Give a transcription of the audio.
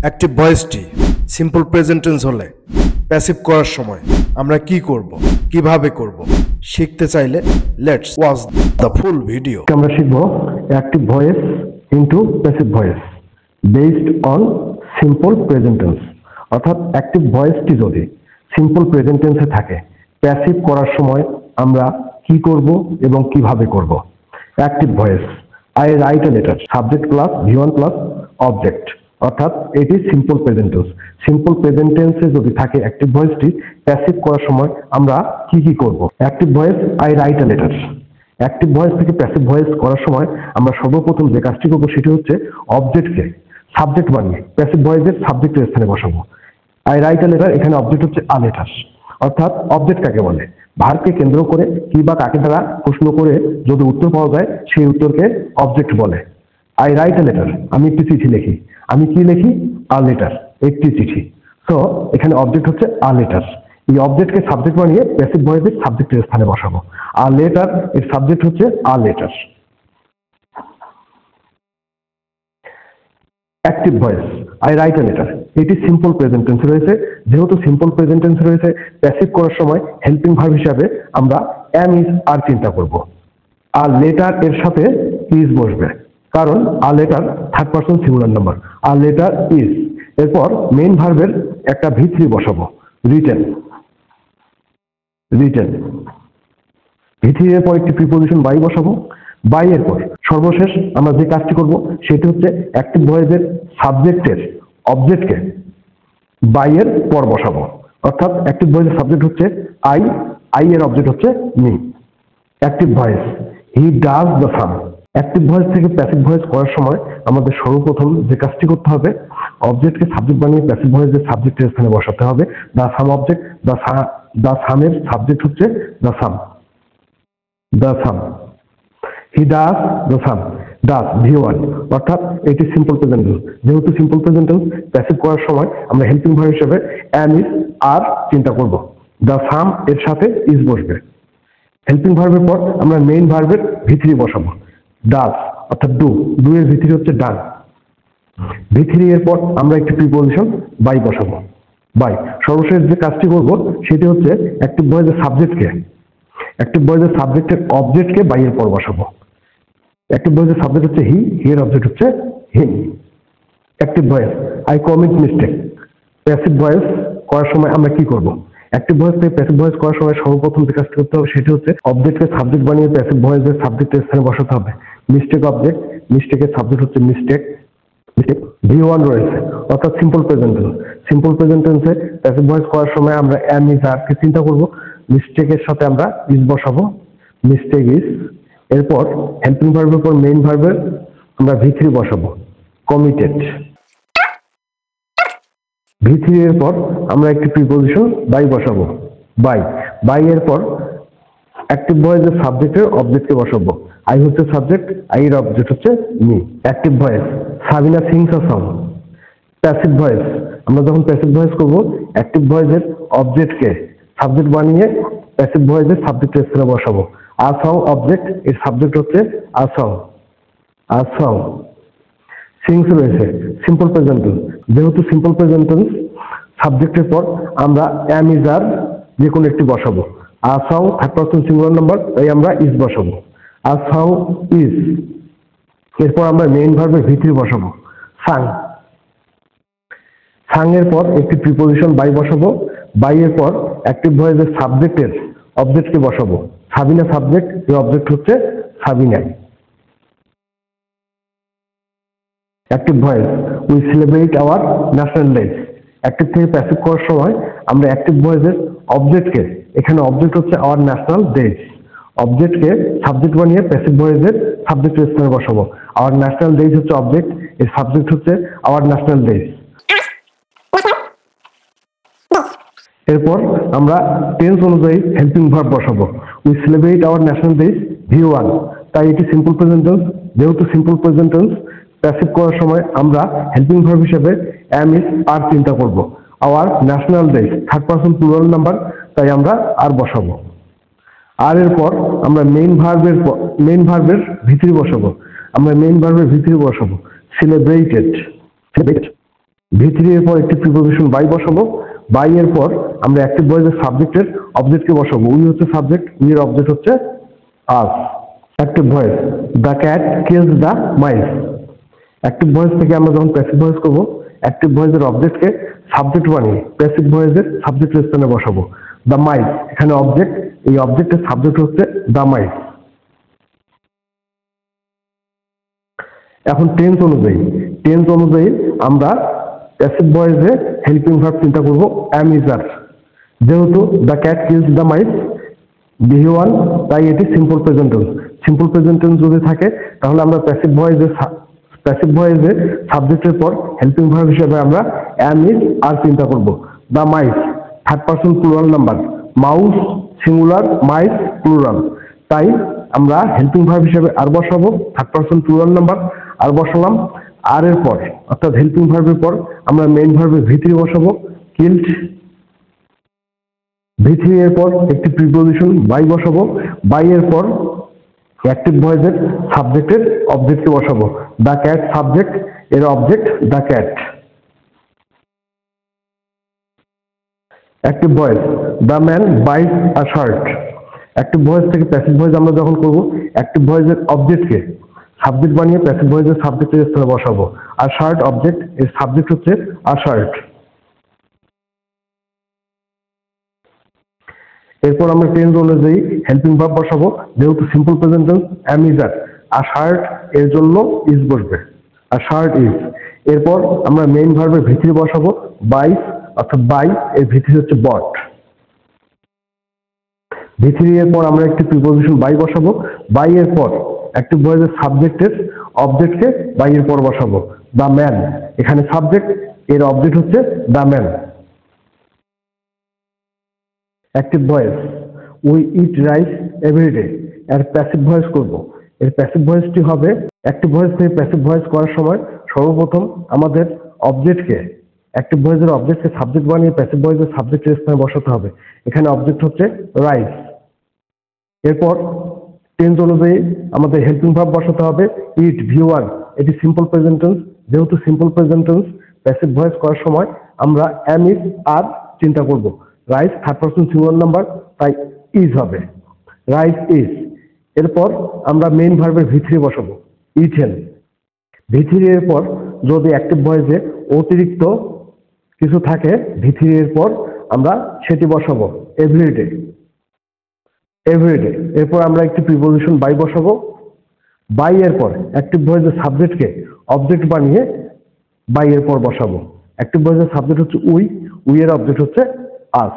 Active ভয়েসটি simple present tense হলে passive করার সময় আমরা কি করব, কিভাবে করব শিখতে চাইলে let's watch the full video. আমরা শিখব active voice into passive voice based on simple present tense. অর্থাৎ অ্যাক্টিভ ভয়েসটি যদি সিম্পল প্রেজেন্ট টেন্সে থাকে, প্যাসিভ করার সময় আমরা কি করব এবং কিভাবে করব। Active voice, I write a letter, subject plus V1 plus object, অর্থাৎ এটি simple present tense. Simple present টেন্সে যদি থাকে অ্যাক্টিভ ভয়েসটি, প্যাসিভ করার সময় আমরা কি করব। Active voice, I write a letter. Active voice থেকে প্যাসিভ ভয়েস করার সময় আমরা সর্বপ্রথম যে কাজটি করবো সেটি হচ্ছে অবজেক্টকে সাবজেক্ট বানিয়ে প্যাসিভ ভয়েসের সাবজেক্টের স্থানে বসাবো। আই রাইট এ লেটার, এখানে অবজেক্ট হচ্ছে আ লেটার। অর্থাৎ অবজেক্ট কাকে বলে? ভার্বকে কেন্দ্র করে কি বা কাকে দ্বারা প্রশ্ন করে যদি উত্তর পাওয়া যায় সেই উত্তরকে অবজেক্ট বলে। আই রাইট এ লেটার, আমি একটি চিঠি লিখি। আমি কি লিখি? আ লেটার, একটি চিঠি। তো এখানে অবজেক্ট হচ্ছে আ লেটার। এই অবজেক্টকে সাবজেক্ট বানিয়ে প্যাসিভ ভয়েসের সাবজেক্টের স্থানে বসাবো। আ লেটার এর সাবজেক্ট হচ্ছে a letter. Active voice, I write a letter, এটি সিম্পল প্রেজেন্ট টেন্সে রয়েছে। যেহেতু সিম্পল প্রেজেন্ট টেন্সে রয়েছে, প্যাসিভ করার সময় হেল্পিং ভার্ব হিসাবে আমরা এম ইজ আর চিন্তা করব। আ লেটার এর সাথে ইজ বসবে, কারণ a letter third person singular number. A letter is, এরপর মেইন ভার্বের একটা V3 বসাবো, রিটেন। রিটেন V3 এর পর একটি প্রিপোজিশন বাই বসাবো। বাই এর পর সর্বশেষ আমরা যে কাজটি করব সেটি হচ্ছে অ্যাক্টিভ ভয়েসের সাবজেক্টের অবজেক্টকে বাই এর পর বসাবো। অর্থাৎ অ্যাক্টিভ ভয়েসের সাবজেক্ট হচ্ছে আই, আই এর অবজেক্ট হচ্ছে me. Active voice, he does the some. Active voice থেকে প্যাসিভ ভয়েস করার সময় আমাদের সর্বপ্রথম যে কাজটি করতে হবে, অবজেক্টকে সাবজেক্ট বানিয়ে প্যাসিভ ভয়েসের সাবজেক্টের স্থানে বসাতে হবে। দ্য সাম অবজেক্ট, দ্য সামের সাবজেক্ট হচ্ছে the sum. The sum, he does the sum, does V1, অর্থাৎ এটি সিম্পল প্রেজেন্ট টেন্স। যেহেতু সিম্পল প্রেজেন্ট টেন্স, প্যাসিভ করার সময় আমরা হেল্পিং ভার্ব হিসেবে এম ইজ আর চিন্তা করব। দ্য সাম এর সাথে ইজ বসবে। হেল্পিং ভার্বের পর আমরা মেইন ভার্বের V3 বসাবো, ডাজ, অর্থাৎ ডু এর V3 হচ্ছে ডান। V3 এর পর আমরা একটি প্রিপোজিশন বাই বসাবো, বাই। সর্বশেষ যে কাজটি করব সেটি হচ্ছে অ্যাক্টিভ ভয়েসের সাবজেক্টকে অ্যাক্টিভ ভয়েসের সাবজেক্টের অবজেক্টকে বাই এর পর বসাবো। অ্যাক্টিভ ভয়েসের সাবজেক্ট হচ্ছে হি, হি এর অবজেক্ট হচ্ছে him. Active voice, I commit mistake. Passive voice করার সময় আমরা কি করব? অ্যাক্টিভ ভয়েস থেকে প্যাসিভ ভয়েস করার সময় সর্বপ্রথম যে কাজটি করতে হবে সেটি হচ্ছে অবজেক্টকে সাবজেক্ট বানিয়ে প্যাসিভ ভয়েসের সাবজেক্টের স্থানে বসাতে হবে। মিস্টেক অবজেক্ট, মিস্টেকের সাবজেক্ট হচ্ছে মিস্টেক। V1 রয়েছে, অর্থাৎ simple present tense. Simple present টেন্সে প্যাসিভ ভয়েস করার সময় আমরা এম ইজ আর কে চিন্তা করব। মিস্টেকের সাথে আমরা ইজ বসাবো, মিস্টেক ইজ। এরপর হেল্পিং ভার্বের পর মেইন ভার্বের আমরা V3 বসাবো, কমিটেড। V3 এর পর আমরা একটি প্রিপোজিশন বাই বসাবো, বাই। বাই এর পর অ্যাক্টিভ ভয়েসের সাবজেক্টের অবজেক্টকে বসাবো। আই হচ্ছে সাবজেক্ট, আই এর অবজেক্ট হচ্ছে me. Active voice, Sabina sings a song. Passive voice, আমরা যখন প্যাসিভ ভয়েস করব অ্যাক্টিভ ভয়েসের অবজেক্টকে সাবজেক্ট বানিয়ে প্যাসিভ ভয়েসের সাবজেক্টের স্থানে বসাবো। আ সং অবজেক্ট, এর সাবজেক্ট হচ্ছে a song. A song, sings রয়েছে, সিম্পল প্রেজেন্ট টেন্স। যেহেতু সিম্পল প্রেজেন্ট টেন্স, সাবজেক্টের পর আমরা এম ইজ আর যে কোনো একটি বসাবো। A song third person singular number, তাই আমরা ইজ বসাবো। A song is. এরপর আমরা মেইন ভার্বে V3 বসাবো, সাং। সাং এর পর একটি প্রিপোজিশন বাই বসাবো। বাই এর পর অ্যাক্টিভ ভয়েসের সাবজেক্টের অবজেক্টকে বসাবো। সাবিনা সাবজেক্ট, এর অবজেক্ট হচ্ছে Sabina. Active voice, we celebrate our national day. Active থেকে প্যাসিভ করার সময় আমরা অ্যাক্টিভ ভয়েসের অবজেক্টকে, এখানে অবজেক্ট হচ্ছে আওয়ার ন্যাশনাল ডে, অবজেক্টকে সাবজেক্ট বানিয়ে প্যাসিভ ভয়েসের সাবজেক্টের স্থানে বসাবো। আওয়ার ন্যাশনাল ডে হচ্ছে অবজেক্ট, এর সাবজেক্ট হচ্ছে আওয়ার ন্যাশনাল ডে। এরপর আমরা টেন্স অনুযায়ী হেল্পিং ভার্ব বসাবো। We celebrate our national day V1, তাই এটি সিম্পল প্রেজেন্ট টেন্স। যেহেতু সিম্পল প্রেজেন্ট টেন্স, প্যাসিভ করার সময় আমরা হেল্পিং ভার্ব হিসেবে এম ইজ আর চিন্তা করব। Our national day third person plural number, তাই আমরা আর বসাবো। আর এর পর আমরা মেইন ভার্বের V3 বসাবো। আমরা মেইন ভার্বের V3 বসাবো, সেলিব্রেটেড। V3 এর পর একটি প্রিপোজিশন বাই বসাবো, বাই এর পর আমরা অ্যাক্টিভ ভয়েসের সাবজেক্টের অবজেক্টকে বসাবো। উই হচ্ছে সাবজেক্ট, উই এর অবজেক্ট হচ্ছে us. Active voice, the cat kills the mice. Active voice থেকে আমরা যখন প্যাসিভ ভয়েস করবো, অ্যাক্টিভ ভয়েসের অবজেক্টকে সাবজেক্ট বানিয়ে প্যাসিভ ভয়েসের সাবজেক্টের স্থানে বসাবো। দ্য মাইস এখানে অবজেক্ট, এই অবজেক্টের সাবজেক্ট হচ্ছে দ্য মাইস। এখন টেন্স অনুযায়ী আমরা প্যাসিভ ভয়েসে হেল্পিং ভার্ব চিন্তা করব অ্যাম ইজ আর। যেহেতু the cat kills the mice BE1, তাই এটি simple present tense. Simple present tense যদি থাকে তাহলে আমরা প্যাসিভ ভয়েসে সাবজেক্টের পর হেল্পিং ভার্ব হিসেবে আমরা অ্যাম ইজ আর চিন্তা করব। The mice third person plural number, mouse singular, mice plural, তাই আমরা হেল্পিং ভার্ব হিসেবে আর বসাবো। Third person plural number are বসালাম। আর এর পর অর্থাৎ হেল্পিং ভার্বের পর আমরা মেইন ভার্বে V3 বসাবো, কিল্ড। V3 এর পর একটি প্রিপোজিশন বাই বসাবো, বাই এর পর অ্যাক্টিভ ভয়েসের সাবজেক্টের অবজেক্টকে বসাবো। দ্য ক্যাট সাবজেক্ট, এর object the cat. Active voice, the man buys a shirt. Active voice থেকে প্যাসিভ ভয়েস আমরা যখন করব, অ্যাক্টিভ ভয়েসের অবজেক্টকে সাবজেক্ট বানিয়ে প্যাসিভ ভয়েসের সাবজেক্টের স্থানে বসাবো। আর শার্ট অবজেক্ট, এর সাবজেক্ট হচ্ছে আর শার্ট। এরপর আমরা টেন্স অনুযায়ী হেল্পিং ভার্ব বসাবো। যেহেতু simple present tense am is are শার্ট এর জন্য ইজ বসবে, আর শার্ট ইজ। এরপর আমরা মেইন ভার্বে V3 বসাবো, বাইস অর্থাৎ বাই, এর V3 হচ্ছে বট। V3 এর পর আমরা একটি প্রিপোজিশন বাই বসাবো, বাই এর পর অ্যাক্টিভ ভয়েসের সাবজেক্টের অবজেক্টকে বাই এর পর বসাবো। দ্য ম্যান এখানে সাবজেক্ট, এর অবজেক্ট হচ্ছে the man. Active voice, we eat rice everyday, এর প্যাসিভ ভয়েস করব। এর প্যাসিভ ভয়েসটি হবে অ্যাক্টিভ ভয়েস থেকে প্যাসিভ ভয়েস করার সময় সর্বপ্রথম আমাদের অবজেক্টকে, অ্যাক্টিভ ভয়েসের অবজেক্টকে সাবজেক্ট বানিয়ে প্যাসিভ ভয়েসের সাবজেক্টের স্থানে বসাতে হবে। এখানে অবজেক্ট হচ্ছে রাইস। এরপর টেন্স অনুযায়ী আমাদের হেল্পিং ভার্ব বসাতে হবে ইট, V1, এটি সিম্পল প্রেজেন্ট টেন্স। যেহেতু simple present tense passive voice করার সময় আমরা অ্যাম ইজ আর চিন্তা করব। Rice third person singular number, তাই ইজ হবে, রাইস ইজ। এরপর আমরা মেইন ভার্বের V3 বসাবো, ইটেন। V3 এর পর যদি অ্যাক্টিভ ভয়েসে অতিরিক্ত কিছু থাকে V3 এর পর আমরা সেটি বসাবো, এভরিডে। এরপর আমরা একটি প্রিপোজিশন বাই বসাবো, বাই এর পর অ্যাক্টিভ ভয়েসের সাবজেক্টকে অবজেক্ট বানিয়ে বাই এর পর বসাবো। অ্যাক্টিভ ভয়েসের সাবজেক্ট হচ্ছে উই, উই এর অবজেক্ট হচ্ছে আস।